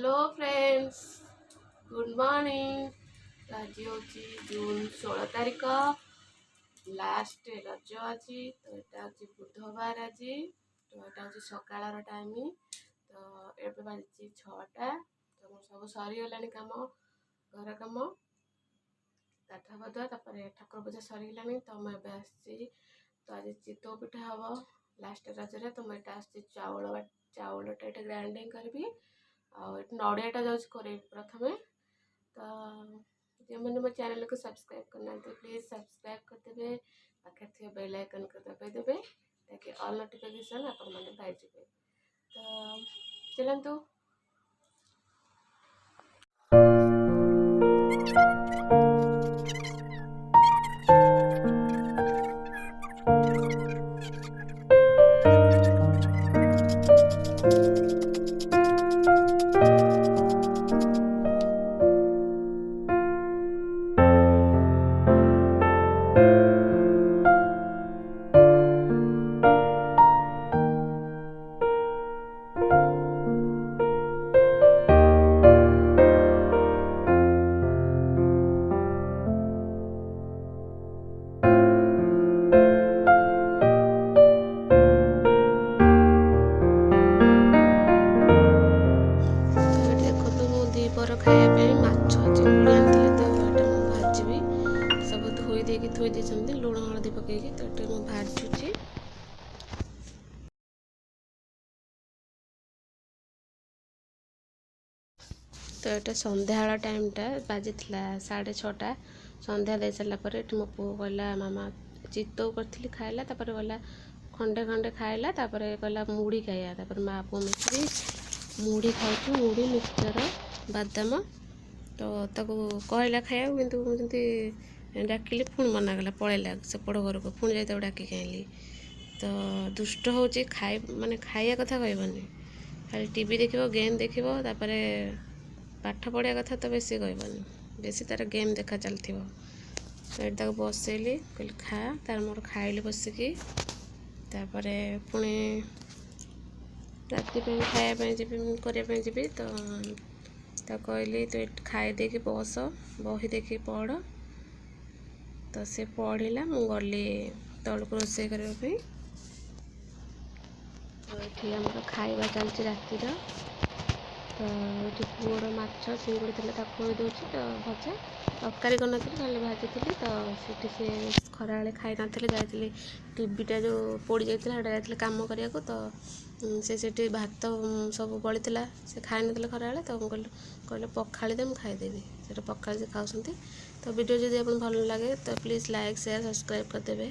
Hello friends, good morning. आज हूँ जून 16 तारीख, लास्ट रज आज। तो यहाँ हूँ बुधवार आज। तो यहाँ हूँ सकाल टाइम। तो ये बाजी 6टा। तो मोर सब सरीगला कम, घर कम गाधा बधा ठाकुर पूजा सरीगला। तो मुझे आसी। तो आज चितौ पिठा हम लास्ट रजरे। तो मुझे आसी चाउलटा ये ग्राइंडिंग करी नड़ियाटा जाऊँ प्रथम। तो जो मैंने मो चैनल को सब्सक्राइब करना तो प्लीज़ सब्सक्राइब करदे, पाखे थे बेल आइकन को दबाइदेवे ताकि ऑल नोटिफिकेशन आपण मैंने पाइजे। तो चलतु। खायापी माछ चिंगुड़ी आनी तो ये भाजी सब धोई देकी थोई देते लुण हलदी पकईकी। तो ये मुझे भाजुची। तो ये संध्या टाइमटा बाजी 6:30। संध्या दे सारापर मो पु कहला मामा चितौ करी खाइला। गला खंडे खंडे खाइला। कहला मुड़ी खाया। माँ पु मिश्री मुड़ी खाऊ, मुड़ी मिक्सचर बादाम। तो ताको कहला खाया कि डाकिली पुणी मना कला पलैला सेपट घर को पुणी जाए डाक आइली। तो दुष्ट हो खाई माने खाया कथा कहबनी, खाली टीवी देखिबो गेम देखिबो। तापरे पाठ पढ़िया कथा तो बेसी कहबनी, बेसी तार गेम देखा चलती। तो ये बसैली कहली खा। तार मोर खाइली बसिकी। तापरे पुणी राति खायापी जी। तो कहली तो खाई देकी बस बही देखी पढ़। तो से पढ़ला मु गली तलक रोषे करने। तो ये आम खाଇବା चलती रातिर। तो ये पुअर माछ चिंगुड़ी थे खोई दूँ। तो भजा तरकारी करनी खाली भाजी। तो सी खरा खाई नी जाती टीवीटा जो पोड़ जाता जाते कम करने को। तो से भात सब बड़ी से खाई ना खरा। तो कहले पखाड़ी दे मुझे खाईदेवी। से पखाड़ी से खाऊँ। तो वीडियो जब आप भल लगे तो प्लीज़ लाइक शेयर सब्सक्राइब करदे।